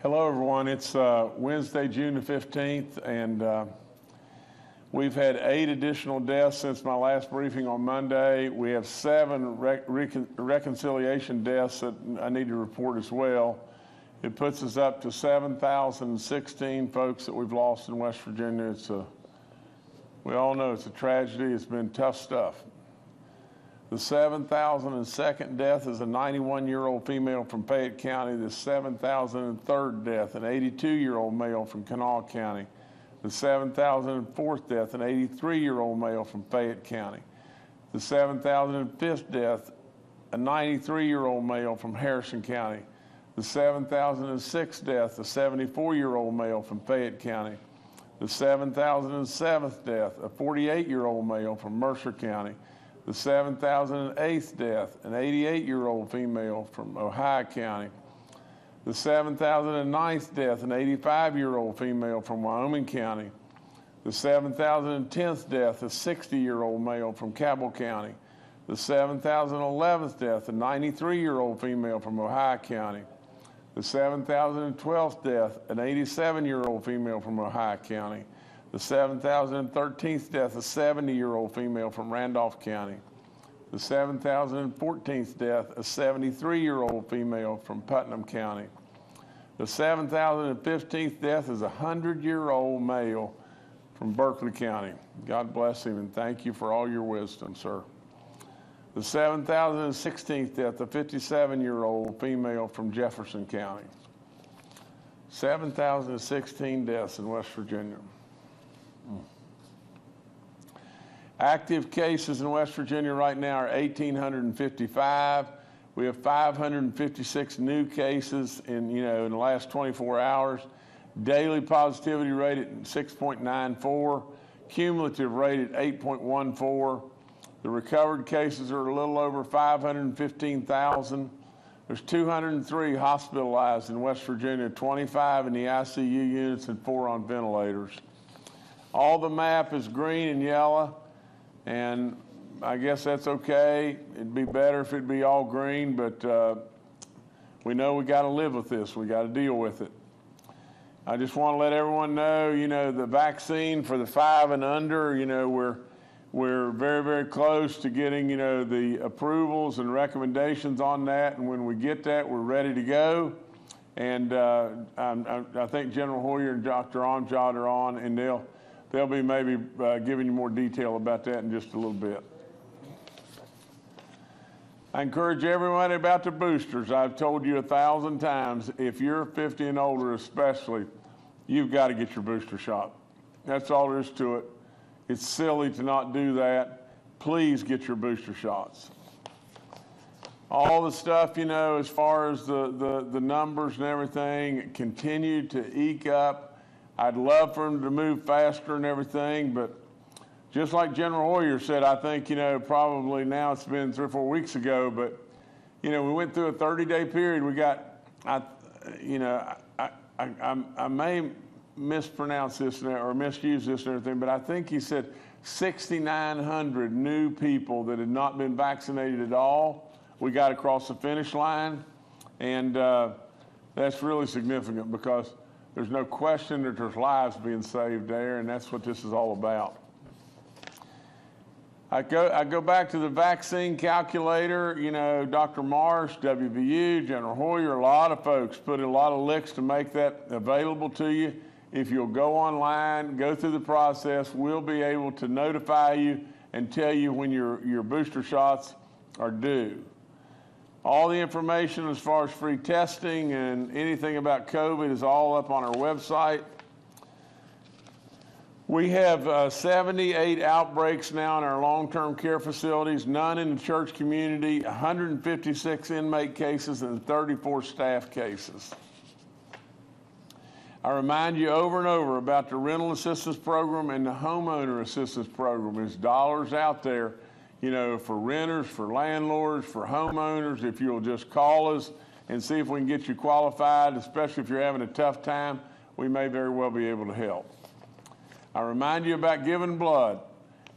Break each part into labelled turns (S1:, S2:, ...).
S1: Hello, everyone. It's Wednesday, June the 15th, and we've had 8 additional deaths since my last briefing on Monday. We have 7 reconciliation deaths that I need to report as well. It puts us up to 7,016 folks that we've lost in West Virginia. We all know it's a tragedy. It's been tough stuff. The 7,002nd death is a 91-year-old female from Fayette County. The 7,003rd death, an 82-year-old male from Kanawha County. The 7,004th death, an 83-year-old male from Fayette County. The 7,005th death, a 93-year-old male from Harrison County. The 7,006th death, a 74-year-old male from Fayette County. The 7,007th death, a 48-year-old male from Mercer County. The 7,008th death, an 88-year-old female from Ohio County. The 7,009th death, an 85-year-old female from Wyoming County. The 7,010th death, a 60-year-old male from Cabell County. The 7,011th death, a 93-year-old female from Ohio County. The 7,012th death, an 87-year-old female from Ohio County. The 7,013th death, a 70-year-old female from Randolph County. The 7,014th death, a 73-year-old female from Putnam County. The 7,015th death is a 100-year-old male from Berkeley County. God bless him, and thank you for all your wisdom, sir. The 7,016th death, a 57-year-old female from Jefferson County. 7,016 deaths in West Virginia. Active cases in West Virginia right now are 1,855. We have 556 new cases in the last 24 hours. Daily positivity rate at 6.94. Cumulative rate at 8.14. The recovered cases are a little over 515,000. There's 203 hospitalized in West Virginia, 25 in the ICU units and 4 on ventilators. All the map is green and yellow, and I guess that's okay. It'd be better if it'd be all green, but we know we got to live with this. We got to deal with it. I just want to let everyone know, the vaccine for the 5 and under, we're very, very close to getting, the approvals and recommendations on that, and when we get that, we're ready to go. And I think General Hoyer and Dr. Amjad are on, and they'll be maybe giving you more detail about that in just a little bit. I encourage everybody about the boosters. I've told you 1,000 times, if you're 50 and older especially, you've got to get your booster shot. That's all there is to it. It's silly to not do that. Please get your booster shots. All the stuff, as far as the numbers and everything, continue to eke up. I'd love for them to move faster and everything, but just like General Hoyer said, I think, probably now it's been 3 or 4 weeks ago, but, we went through a 30-day period. We got, I may mispronounce this or misuse this and everything, but I think he said 6,900 new people that had not been vaccinated at all. We got across the finish line, and that's really significant because there's no question that there's lives being saved there, and that's what this is all about. I go back to the vaccine calculator. Dr. Marsh, WVU, General Hoyer, a lot of folks put in a lot of licks to make that available to you. If you'll go online, go through the process, we'll be able to notify you and tell you when your booster shots are due. All the information as far as free testing and anything about COVID is all up on our website. We have 78 outbreaks now in our long-term care facilities, none in the church community, 156 inmate cases, and 34 staff cases. I remind you over and over about the rental assistance program and the homeowner assistance program. There's dollars out there, for renters, for landlords, for homeowners. If you'll just call us and see if we can get you qualified, especially if you're having a tough time, we may very well be able to help. I remind you about giving blood,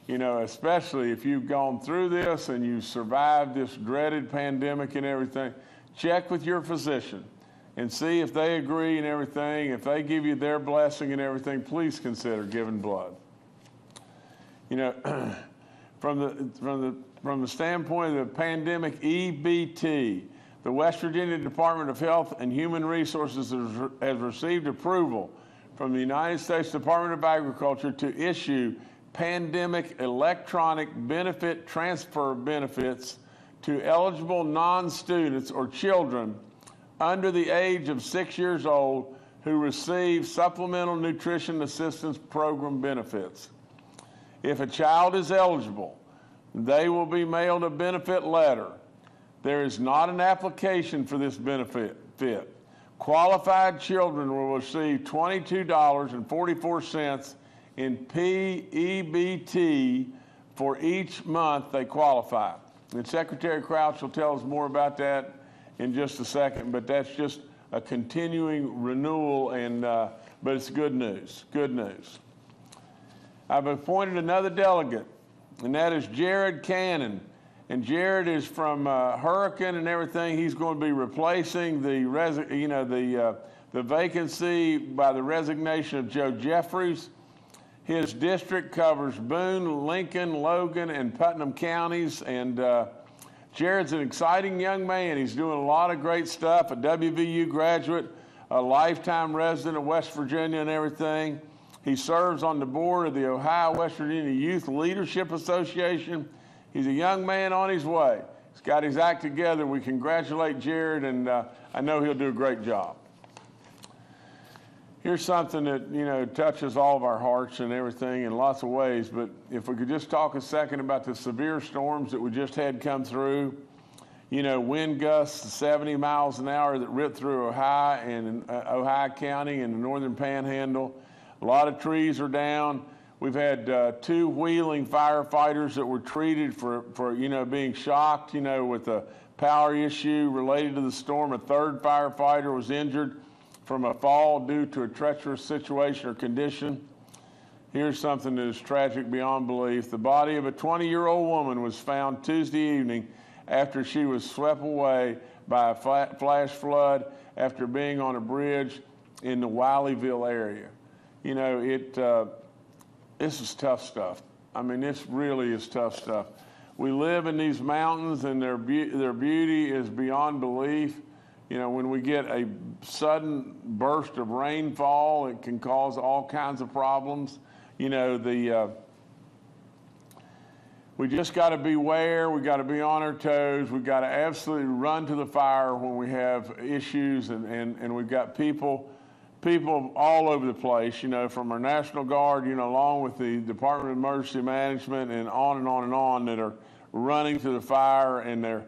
S1: especially if you've gone through this and you survived this dreaded pandemic and everything. Check with your physician and see if they agree and everything. If they give you their blessing and everything, please consider giving blood. You know, from the standpoint of the pandemic EBT, the West Virginia Department of Health and Human Resources has received approval from the United States Department of Agriculture to issue pandemic electronic benefit transfer benefits to eligible non-students or children under the age of 6 years old who receive Supplemental Nutrition Assistance Program benefits. If a child is eligible, they will be mailed a benefit letter. There is not an application for this benefit. Qualified children will receive $22.44 in PEBT for each month they qualify. And Secretary Crouch will tell us more about that in just a second, but that's just a continuing renewal, and but it's good news, good news. I've appointed another delegate, and that is Jared Cannon. And Jared is from Hurricane and everything. He's going to be replacing the vacancy by the resignation of Joe Jeffries. His district covers Boone, Lincoln, Logan, and Putnam counties. And Jared's an exciting young man. He's doing a lot of great stuff, a WVU graduate, a lifetime resident of West Virginia and everything. He serves on the board of the Ohio-West Virginia Youth Leadership Association. He's a young man on his way. He's got his act together. We congratulate Jared, and I know he'll do a great job. Here's something that, you know, touches all of our hearts and everything in lots of ways, but if we could just talk a second about the severe storms that we just had come through. You know, wind gusts 70 miles an hour that ripped through Ohio and Ohio County and the northern panhandle. A lot of trees are down. We've had 2 wheeling firefighters that were treated for you know, being shocked, you know, with a power issue related to the storm. A 3rd firefighter was injured from a fall due to a treacherous situation or condition. Here's something that is tragic beyond belief. The body of a 20-year-old woman was found Tuesday evening after she was swept away by a flash flood after being on a bridge in the Wileyville area. You know, this is tough stuff. I mean, this really is tough stuff. We live in these mountains, and their beauty is beyond belief. You know, when we get a sudden burst of rainfall, it can cause all kinds of problems. You know, we just got to beware. We got to be on our toes. We got to absolutely run to the fire when we have issues, and we've got people all over the place, you know, from our National Guard, you know, along with the Department of Emergency Management and on and on and on, that are running to the fire, and they're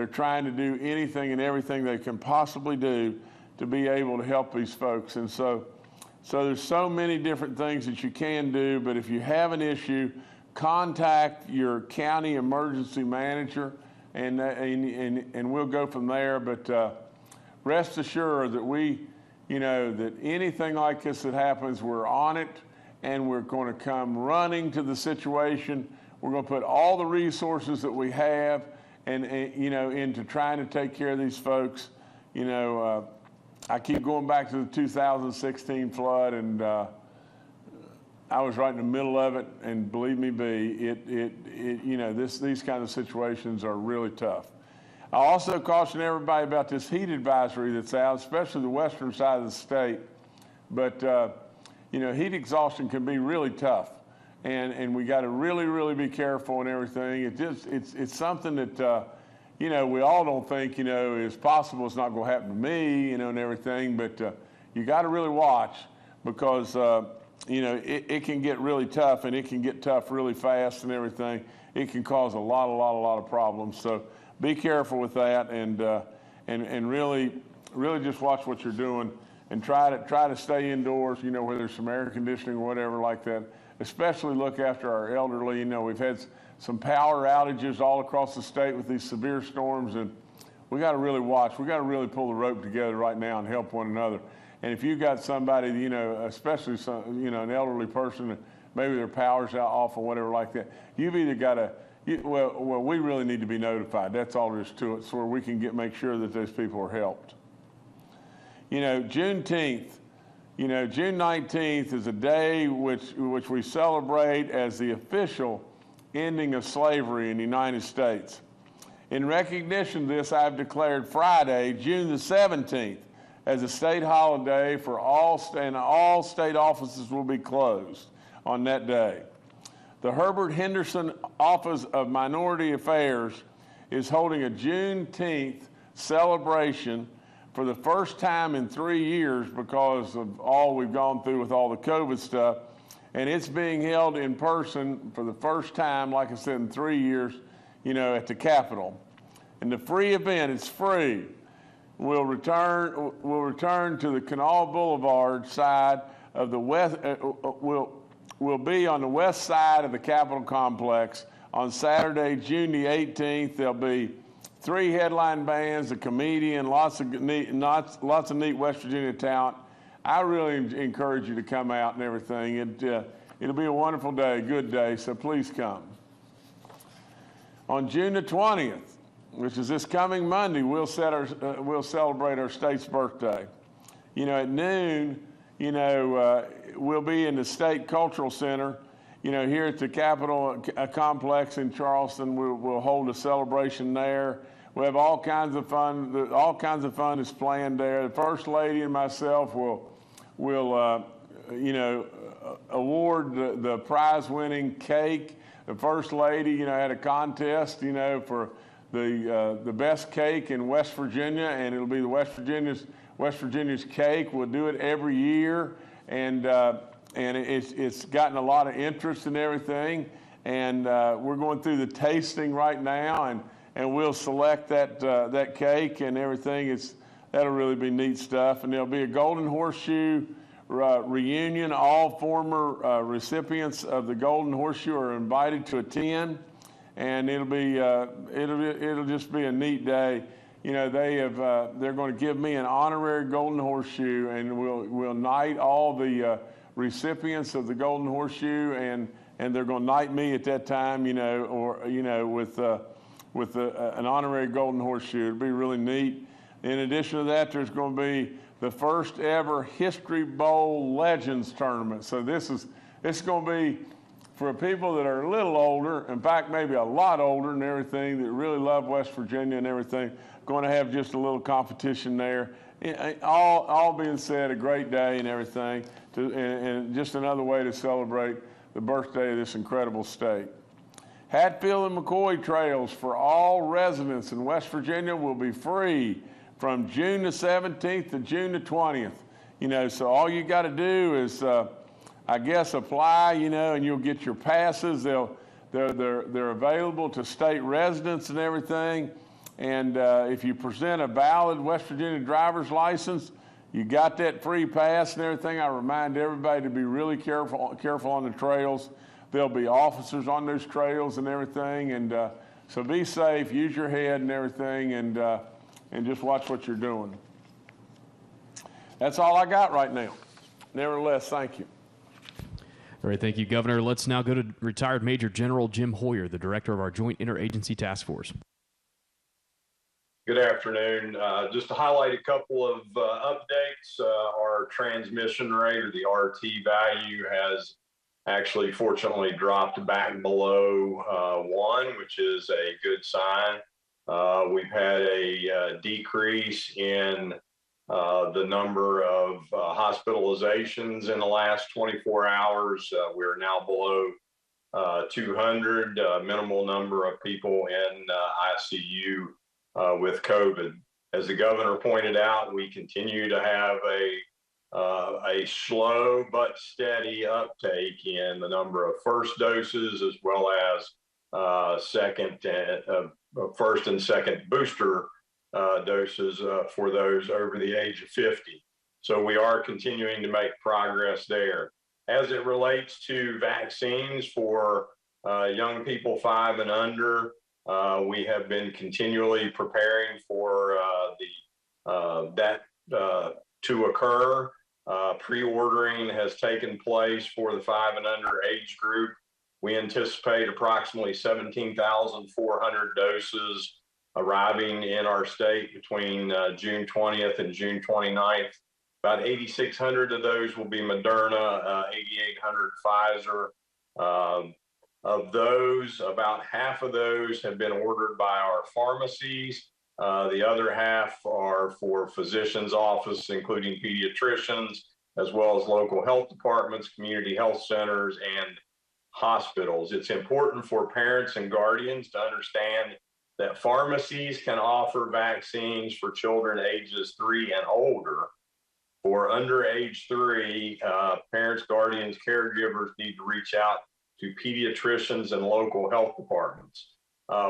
S1: trying to do anything and everything they can possibly do to be able to help these folks. And so there's so many different things that you can do, but if you have an issue, contact your county emergency manager, and we'll go from there. But rest assured that you know, that anything like this that happens, we're on it, and we're going to come running to the situation. We're going to put all the resources that we have and you know, into trying to take care of these folks. You know, I keep going back to the 2016 flood, and I was right in the middle of it, and believe me, you know, these kind of situations are really tough. I also caution everybody about this heat advisory that's out, especially the western side of the state. But, you know, heat exhaustion can be really tough, and we got to really, really be careful and everything. It's something that, you know, we all don't think, you know, is possible. It's not going to happen to me, you know, and everything. But you got to really watch, because, you know, it can get really tough, and it can get tough really fast and everything. It can cause a lot of problems. So be careful with that, and really just watch what you're doing, and try to stay indoors, you know, whether there's some air conditioning or whatever like that. Especially look after our elderly. You know, we've had some power outages all across the state with these severe storms, and we got to really watch. We got to really pull the rope together right now and help one another. And if you've got somebody, you know, especially some, you know, an elderly person, maybe their power's off or whatever like that, you've either got to, well, we really need to be notified. That's all there is to it, so where we can make sure that those people are helped. Juneteenth, June 19th is a day which we celebrate as the official ending of slavery in the United States. In recognition of this, I've declared Friday, June the 17th, as a state holiday for all state offices will be closed on that day. The Herbert Henderson Office of Minority Affairs is holding a Juneteenth celebration for the first time in 3 years because of all we've gone through with all the COVID stuff. And it's being held in person for the first time, like I said, in 3 years, at the Capitol. And the free event is free. We'll return to the Canal Boulevard side of the west. We'll be on the west side of the Capitol complex on Saturday, June the 18th. There'll be 3 headline bands, a comedian, lots of neat West Virginia talent. I really encourage you to come out and everything. It'll be a wonderful day, a good day, so please come. On June the 20th, which is this coming Monday, we'll celebrate our state's birthday. At noon, we'll be in the State Cultural Center. Here at the Capitol complex in Charleston, we'll hold a celebration there. We'll have all kinds of fun. All kinds of fun is planned there. The First Lady and myself will award the prize-winning cake. The First Lady, had a contest, for the best cake in West Virginia, and it'll be the West Virginia's cake. We'll do it every year, and it's gotten a lot of interest and everything. And we're going through the tasting right now, and we'll select that cake and everything. That'll really be neat stuff. And there'll be a Golden Horseshoe reunion. All former recipients of the Golden Horseshoe are invited to attend, and it'll just be a neat day. They're going to give me an honorary Golden Horseshoe, and we'll knight all the recipients of the Golden Horseshoe, and they're going to knight me at that time, with an honorary Golden Horseshoe. It'll be really neat. In addition to that, there's going to be the first ever History Bowl Legends Tournament. So this is going to be for people that are a little older, in fact, maybe a lot older and everything, that really love West Virginia and everything. Going to have just a little competition there. All being said, a great day and everything, and just another way to celebrate the birthday of this incredible state. Hatfield and McCoy trails for all residents in West Virginia will be free from June the 17th to June the 20th. So all you got to do is, apply, and you'll get your passes. They're available to state residents and everything. And if you present a valid West Virginia driver's license, you got that free pass and everything. I remind everybody to be really careful on the trails. There'll be officers on those trails and everything. And so be safe, use your head and everything, and just watch what you're doing. That's all I got right now. Nevertheless, thank you.
S2: All right, thank you, Governor. Let's now go to retired Major General Jim Hoyer, the director of our Joint Interagency Task Force.
S3: Good afternoon. Just to highlight a couple of updates, our transmission rate, or the RT value, has actually fortunately dropped back below 1, which is a good sign. We've had a decrease in the number of hospitalizations in the last 24 hours. We're now below 200, minimal number of people in ICU with COVID. As the governor pointed out, we continue to have a slow but steady uptake in the number of first doses, as well as first and second booster doses for those over the age of 50. So we are continuing to make progress there. As it relates to vaccines for young people 5 and under, we have been continually preparing for that to occur. Pre-ordering has taken place for the 5 and under age group. We anticipate approximately 17,400 doses arriving in our state between June 20th and June 29th. About 8,600 of those will be Moderna, 8,800 Pfizer. Of those, about half of those have been ordered by our pharmacies. The other half are for physicians' office, including pediatricians, as well as local health departments, community health centers, and hospitals. It's important for parents and guardians to understand that pharmacies can offer vaccines for children ages 3 and older. For under age 3, parents, guardians, caregivers need to reach out to pediatricians and local health departments.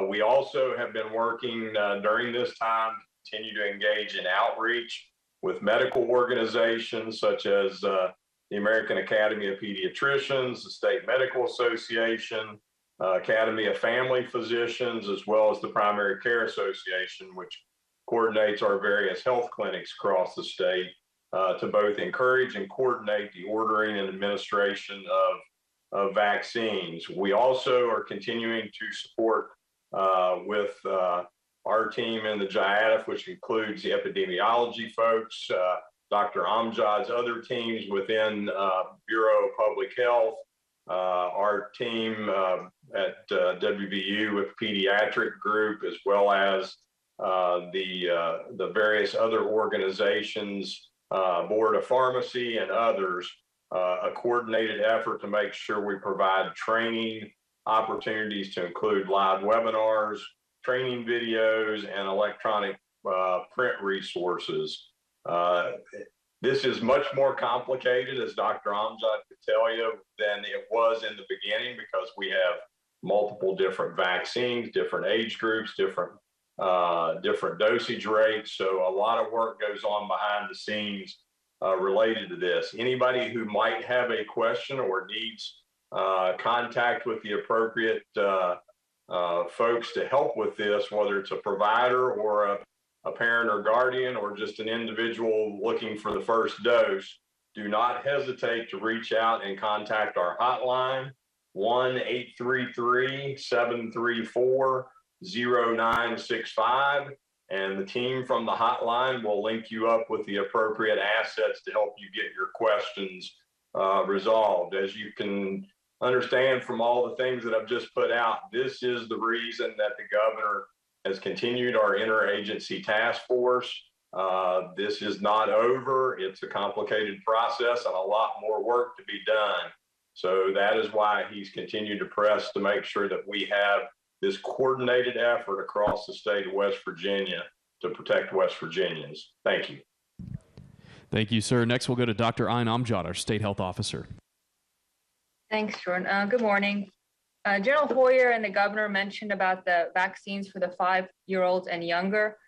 S3: We also have been working during this time to continue to engage in outreach with medical organizations such as the American Academy of Pediatricians, the State Medical Association, Academy of Family Physicians, as well as the Primary Care Association, which coordinates our various health clinics across the state to both encourage and coordinate the ordering and administration of vaccines. We also are continuing to support with our team in the GIADF, which includes the epidemiology folks, Dr. Amjad's other teams within Bureau of Public Health, our team at WVU with pediatric group, as well as the various other organizations, Board of Pharmacy and others, a coordinated effort to make sure we provide training opportunities to include live webinars, training videos, and electronic print resources. This is much more complicated, as Dr. Amjad could tell you, than it was in the beginning, because we have multiple different vaccines, different age groups, different dosage rates. So a lot of work goes on behind the scenes related to this. Anybody who might have a question or needs contact with the appropriate folks to help with this, whether it's a provider or a parent or guardian or just an individual looking for the first dose, do not hesitate to reach out and contact our hotline, 1-833-734-0965. And the team from the hotline will link you up with the appropriate assets to help you get your questions resolved. As you can understand from all the things that I've just put out, this is the reason that the governor has continued our interagency task force. This is not over. It's a complicated process and a lot more work to be done. So that is why he's continued to press to make sure that we have this coordinated effort across the state of West Virginia to protect West Virginians. Thank you.
S2: Thank you, sir. Next, we'll go to Dr. Ayn Amjad, our state health officer.
S4: Thanks, Jordan. Good morning. General Hoyer and the governor mentioned about the vaccines for the 5-year-olds and younger.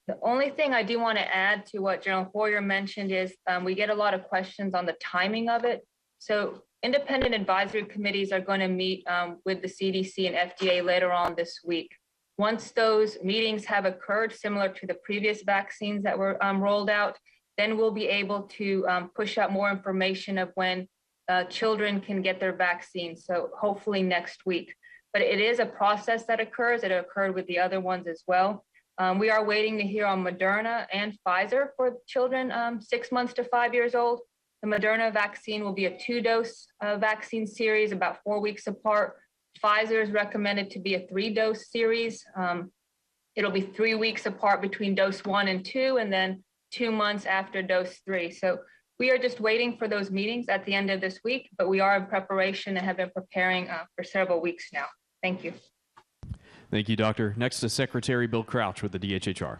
S4: The only thing I do want to add to what General Hoyer mentioned is we get a lot of questions on the timing of it. So independent advisory committees are going to meet with the CDC and FDA later on this week. Once those meetings have occurred, similar to the previous vaccines that were rolled out, then we'll be able to push out more information of when children can get their vaccines. So hopefully next week. But it is a process that occurs. It occurred with the other ones as well. We are waiting to hear on Moderna and Pfizer for children 6 months to 5 years old. The Moderna vaccine will be a 2-dose vaccine series, about 4 weeks apart. Pfizer is recommended to be a 3-dose series. It'll be 3 weeks apart between dose 1 and 2, and then 2 months after dose 3. So we are just waiting for those meetings at the end of this week, but we are in preparation and have been preparing for several weeks now. Thank you.
S2: Thank you, Doctor. Next is Secretary Bill Crouch with the DHHR.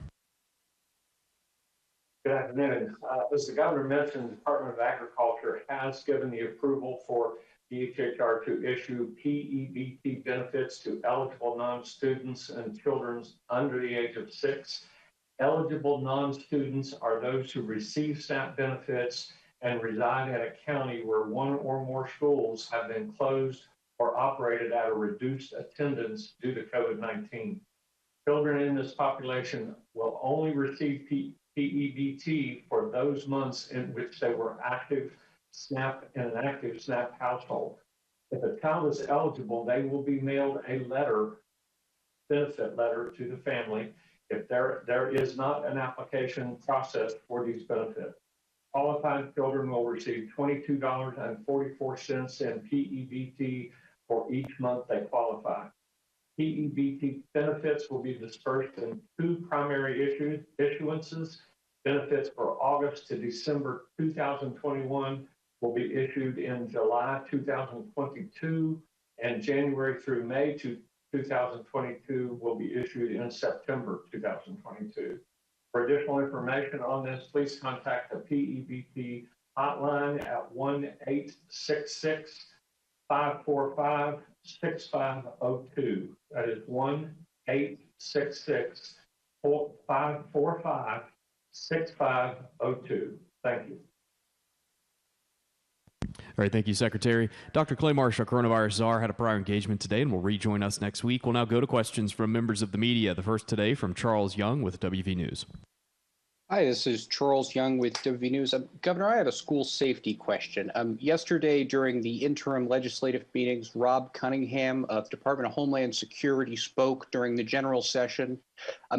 S5: Good afternoon. As the governor mentioned, the Department of Agriculture has given the approval for DHHR to issue PEBT benefits to eligible non-students and children under the age of 6. Eligible non-students are those who receive SNAP benefits and reside in a county where 1 or more schools have been closed or operated at a reduced attendance due to COVID-19. Children in this population will only receive PEBT for those months in which they were active SNAP in an active SNAP household. If a child is eligible, they will be mailed a benefit letter to the family if there is not an application process for these benefits. Qualified children will receive $22.44 in PEBT for each month they qualify. PEBT benefits will be dispersed in two primary issuances. Benefits for August to December 2021 will be issued in July 2022, and January through May 2022 will be issued in September 2022. For additional information on this, please contact the PEBT hotline at 1-866-545-6502. That is 1-866-545-6502. Thank you.
S2: All right, thank you, Secretary. Dr. Clay Marsh, our coronavirus czar, had a prior engagement today and will rejoin us next week. We'll now go to questions from members of the media. The first today from Charles Young with WV News.
S6: Hi, this is Charles Young with WV News. Governor, I have a school safety question. Yesterday, during the interim legislative meetings, Rob Cunningham of Department of Homeland Security spoke during the general session.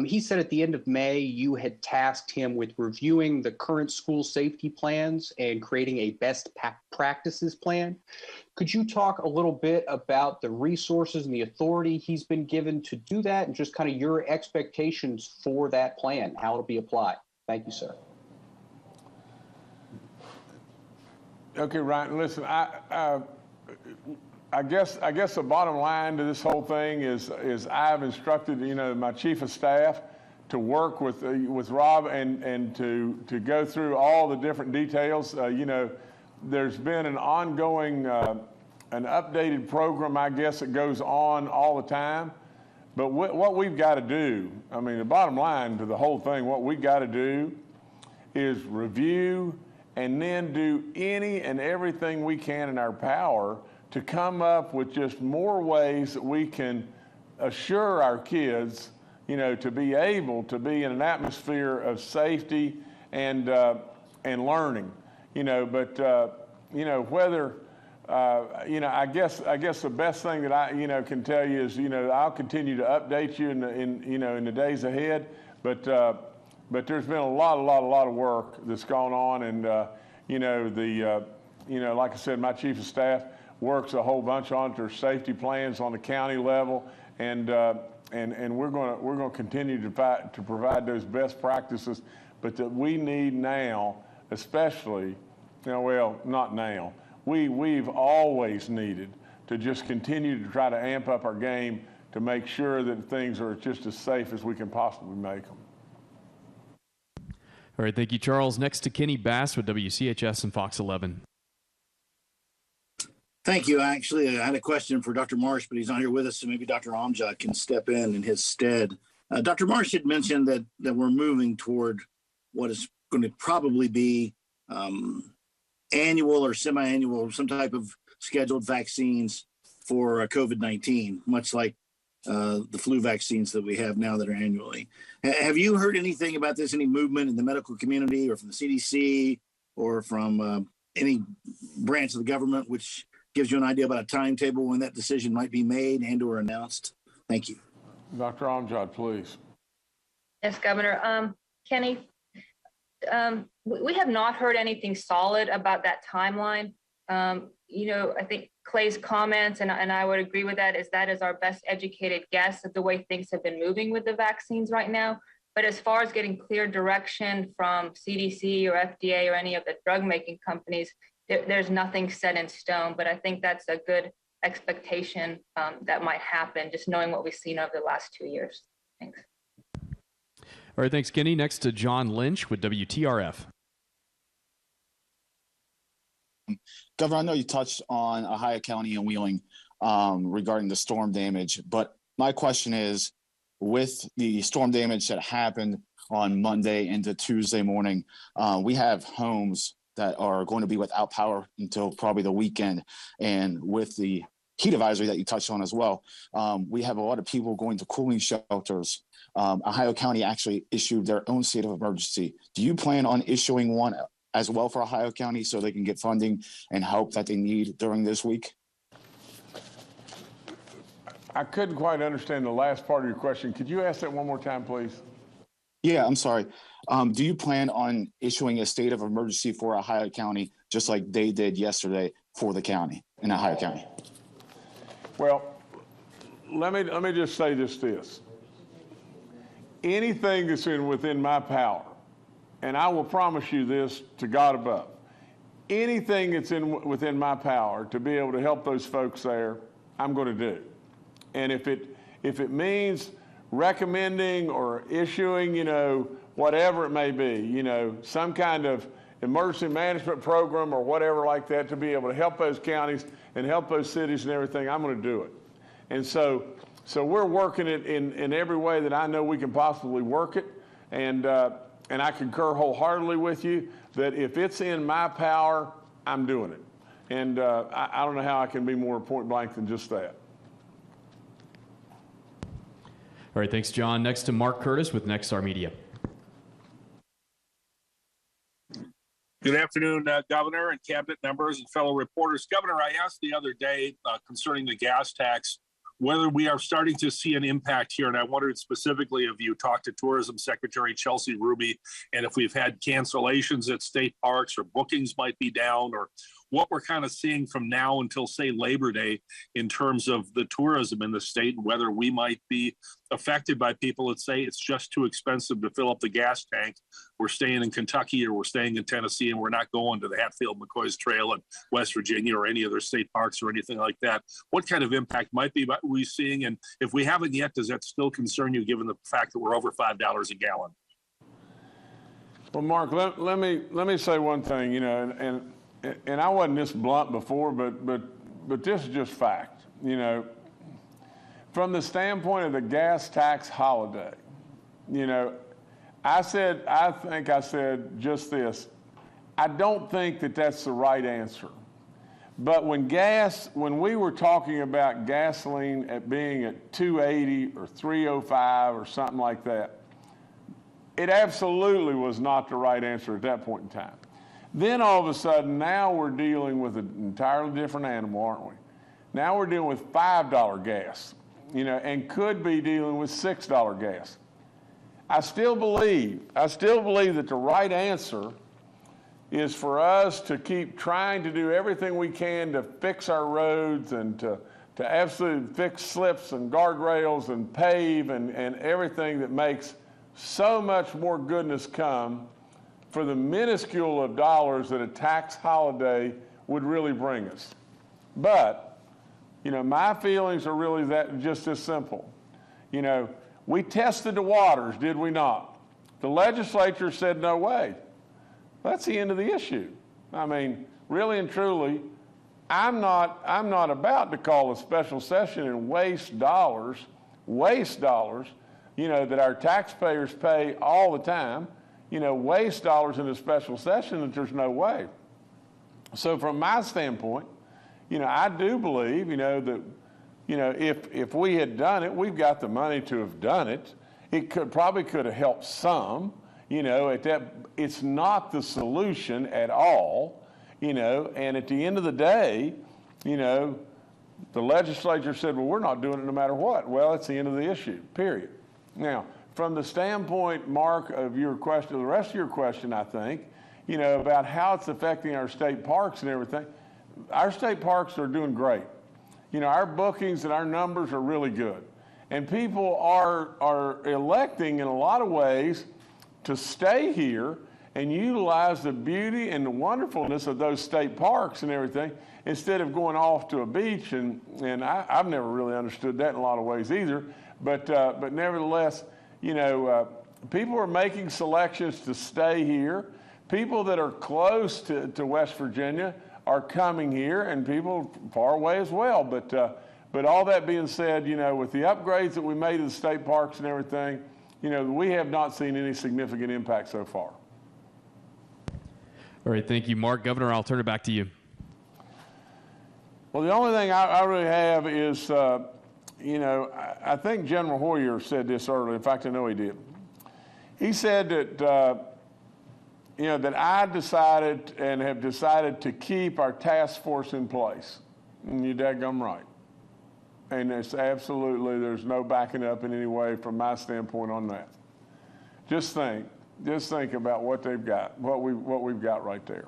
S6: He said at the end of May, you had tasked him with reviewing the current school safety plans and creating a best practices plan. Could you talk a little bit about the resources and the authority he's been given to do that, and just kind of your expectations for that plan, how it'll be applied? Thank you, sir.
S1: Okay, Ryan, listen, I guess the bottom line to this whole thing is I've instructed, my chief of staff to work with Rob and to go through all the different details. There's been an ongoing, an updated program, I guess, that goes on all the time. But what we've got to do, the bottom line to the whole thing, what we got to do is review and then do any and everything we can in our power to come up with just more ways that we can assure our kids, to be able to be in an atmosphere of safety and learning, whether I guess the best thing that I can tell you is I'll continue to update you in the days ahead, but there's been a lot of work that's gone on, and like I said, my chief of staff works a whole bunch on their safety plans on the county level, and we're going to continue to provide those best practices, but that we need now, especially, not now. We've always needed to just continue to try to amp up our game to make sure that things are just as safe as we can possibly make them.
S2: All right, thank you, Charles. Next to Kenny Bass with WCHS and Fox 11.
S7: Thank you. Actually, I had a question for Dr. Marsh, but he's not here with us, so maybe Dr. Amjad can step in his stead. Dr. Marsh had mentioned that we're moving toward what is going to probably be annual or semi-annual, some type of scheduled vaccines for COVID-19, much like the flu vaccines that we have now that are annually. Have you heard anything about this, any movement in the medical community or from the CDC or from any branch of the government, which gives you an idea about a timetable when that decision might be made and or announced? Thank you.
S1: Dr. Amjad, please.
S4: Yes, Governor. Kenny, we have not heard anything solid about that timeline. I think Clay's comments, and I would agree with that is our best educated guess of the way things have been moving with the vaccines right now. But as far as getting clear direction from CDC or FDA or any of the drug making companies, there's nothing set in stone. But I think that's a good expectation that might happen, just knowing what we've seen over the last 2 years. Thanks.
S2: All right, thanks, Kenny. Next to John Lynch with WTRF.
S8: Governor, I know you touched on Ohio County and Wheeling regarding the storm damage, but my question is, with the storm damage that happened on Monday into Tuesday morning, we have homes that are going to be without power until probably the weekend. And with the heat advisory that you touched on as well, we have a lot of people going to cooling shelters. Ohio County actually issued their own state of emergency. Do you plan on issuing one as well for Ohio County so they can get funding and help that they need during this week?
S1: I couldn't quite understand the last part of your question. Could you ask that one more time, please?
S8: Yeah, I'm sorry. Do you plan on issuing a state of emergency for Ohio County, just like they did yesterday for the county in Ohio County?
S1: Well, let me just say this. Anything that's within my power, and I will promise you this to God above, anything that's within my power to be able to help those folks there, I'm going to do. And if it means recommending or issuing, whatever it may be, some kind of emergency management program or whatever like that to be able to help those counties and help those cities and everything, I'm going to do it. And so we're working it in every way that I know we can possibly work it. And I concur wholeheartedly with you that if it's in my power, I'm doing it. And I don't know how I can be more point blank than just that.
S2: All right, thanks, John. Next to Mark Curtis with Nexstar Media.
S9: Good afternoon, Governor and cabinet members and fellow reporters. Governor, I asked the other day concerning the gas tax, whether we are starting to see an impact here. And I wondered specifically if you talked to Tourism Secretary Chelsea Ruby and if we've had cancellations at state parks or bookings might be down, or what we're kind of seeing from now until, say, Labor Day in terms of the tourism in the state, and whether we might be affected by people that say it's just too expensive to fill up the gas tank. We're staying in Kentucky or we're staying in Tennessee and we're not going to the Hatfield-McCoy's Trail in West Virginia or any other state parks or anything like that. What kind of impact might be we seeing? And if we haven't yet, does that still concern you given the fact that we're over $5 a gallon?
S1: Well, Mark, let me say one thing, and I wasn't this blunt before, but this is just fact. From the standpoint of the gas tax holiday, I think I said just this. I don't think that that's the right answer. But when we were talking about gasoline being at $2.80 or $3.05 or something like that, it absolutely was not the right answer at that point in time. Then all of a sudden, now we're dealing with an entirely different animal, aren't we? Now we're dealing with $5 gas, and could be dealing with $6 gas. I still believe that the right answer is for us to keep trying to do everything we can to fix our roads and to absolutely fix slips and guardrails and pave and everything that makes so much more goodness come for the minuscule of dollars that a tax holiday would really bring us. But, my feelings are really just this simple. We tested the waters, did we not? The legislature said no way. That's the end of the issue. I mean, really and truly, I'm not about to call a special session and waste dollars, that our taxpayers pay all the time, waste dollars in a special session that there's no way. So from my standpoint, I do believe, that, if we had done it, we've got the money to have done it. It probably could have helped some, it's not the solution at all, and at the end of the day, the legislature said, well, we're not doing it no matter what. Well, it's the end of the issue, period. Now, from the standpoint, Mark, of your question, the rest of your question, I think, about how it's affecting our state parks and everything, our state parks are doing great. Our bookings and our numbers are really good. And people are electing in a lot of ways to stay here and utilize the beauty and the wonderfulness of those state parks and everything instead of going off to a beach. And I've never really understood that in a lot of ways either. But nevertheless, people are making selections to stay here. People that are close to West Virginia are coming here, and people far away as well. But all that being said, with the upgrades that we made to the state parks and everything, we have not seen any significant impact so far.
S2: All right, thank you, Mark. Governor, I'll turn it back to you.
S1: Well, the only thing I really have is, I think General Hoyer said this earlier. In fact, I know he did. He said that, that I decided and have decided to keep our task force in place. And you're daggum right. And it's absolutely, there's no backing up in any way from my standpoint on that. Just think about what they've got, what we've got right there.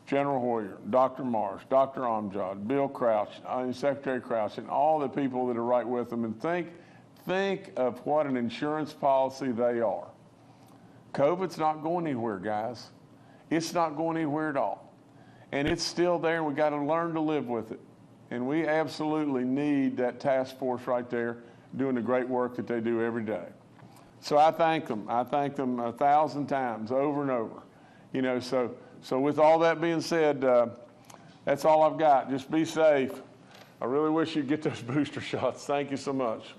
S1: General Hoyer, Dr. Marsh, Dr. Amjad, Bill Crouch, Secretary Crouch, and all the people that are right with them, and think of what an insurance policy they are. COVID's not going anywhere, guys. It's not going anywhere at all. And it's still there, and we got to learn to live with it. And we absolutely need that task force right there doing the great work that they do every day. So I thank them. I thank them 1,000 times over and over. You know, so with all that being said, that's all I've got. Just be safe. I really wish you'd get those booster shots. Thank you so much.